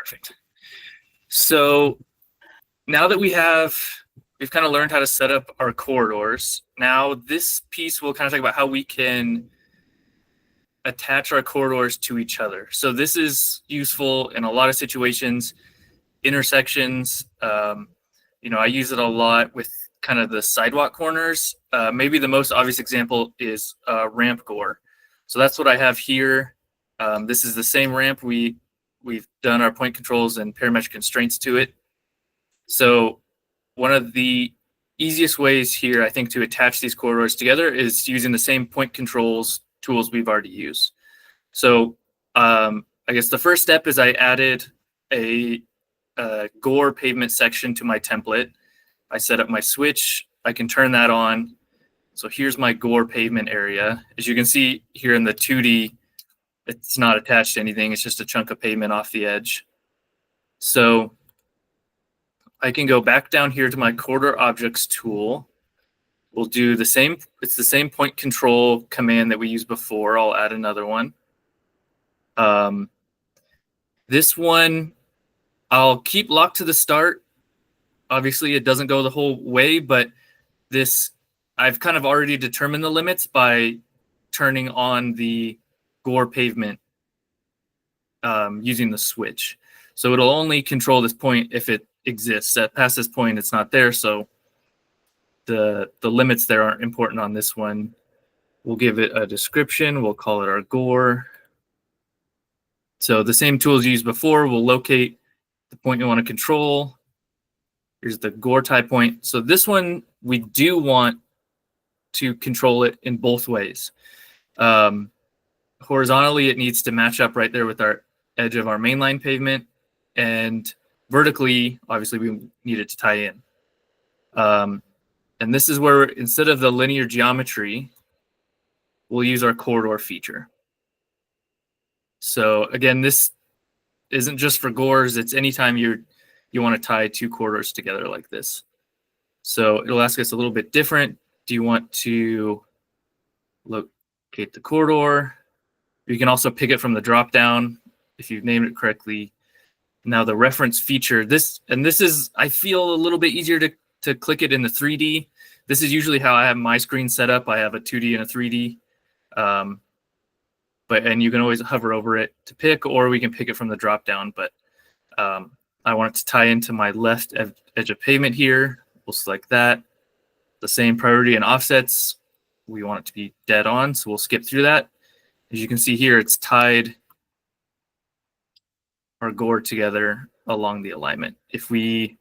Perfect. So now that we've kind of learned how to set up our corridors, now this piece will kind of talk about how we can attach our corridors to each other. So this is useful in a lot of situations, intersections. I use it a lot with kind of the sidewalk corners. Maybe the most obvious example is ramp gore. So that's what I have here. This is the same ramp. We've done our point controls and parametric constraints to it. So one of the easiest ways here, I think, to attach these corridors together is using the same point controls tools we've already used. So I guess the first step is I added a gore pavement section to my template. I set up my switch. I can turn that on. So here's my gore pavement area. As you can see here in the 2D, it's not attached to anything. It's just a chunk of pavement off the edge. So I can go back down here to my corridor objects tool. We'll do the same. It's the same point control command that we used before. I'll add another one. This one, I'll keep locked to the start. Obviously, it doesn't go the whole way, but this, I've kind of already determined the limits by turning on the gore pavement using the switch. So it'll only control this point if it exists. Past this point, it's not there, so the limits there aren't important on this one. We'll give it a description. We'll call it our gore. So the same tools used before, we'll locate the point you want to control. Here's the gore tie point. So this one, we do want to control it in both ways. Horizontally, it needs to match up right there with our edge of our mainline pavement. And vertically, obviously, we need it to tie in. And this is where, instead of the linear geometry, we'll use our corridor feature. So again, this isn't just for gores. It's anytime you want to tie two corridors together like this. So it'll ask us a little bit different. Do you want to locate the corridor? You can also pick it from the drop down if you've named it correctly. Now the reference feature, this is, I feel, a little bit easier to click it in the 3D. This is usually how I have my screen set up. I have a 2D and a 3D. And you can always hover over it to pick, or we can pick it from the drop down. But I want it to tie into my left edge of pavement here. We'll select that. The same priority and offsets, we want it to be dead on, so we'll skip through that. As you can see here, it's tied our gore together along the alignment. If we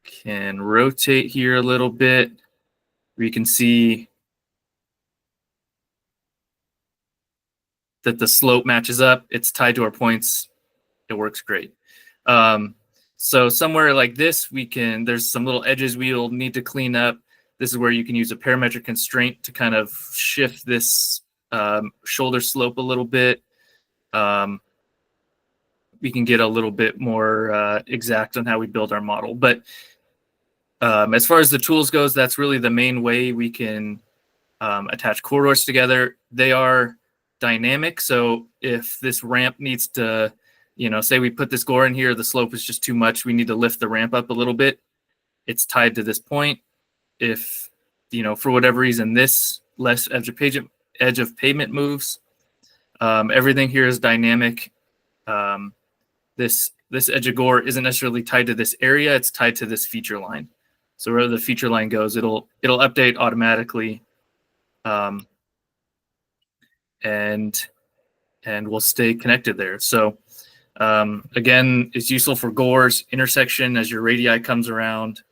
can rotate here a little bit, we can see that the slope matches up. It's tied to our points. It works great. So somewhere like this, there's some little edges we'll need to clean up. This is where you can use a parametric constraint to kind of shift this shoulder slope a little bit. We can get a little bit more exact on how we build our model. But as far as the tools goes, that's really the main way we can attach corridors together. They are dynamic. So if this ramp needs to, say we put this gore in here, the slope is just too much, we need to lift the ramp up a little bit, it's tied to this point. If, for whatever reason, this less edge of pavement moves, everything here is dynamic. This edge of gore isn't necessarily tied to this area, it's tied to this feature line. So wherever the feature line goes, it'll update automatically. And we'll stay connected there. So again, it's useful for gores, intersection as your radii comes around,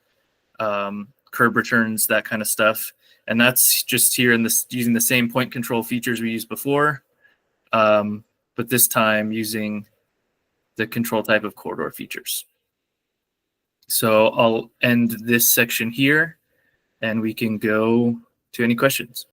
curb returns, that kind of stuff. And that's just here in this, using the same point control features we used before, but this time using the control type of corridor features. So I'll end this section here and we can go to any questions.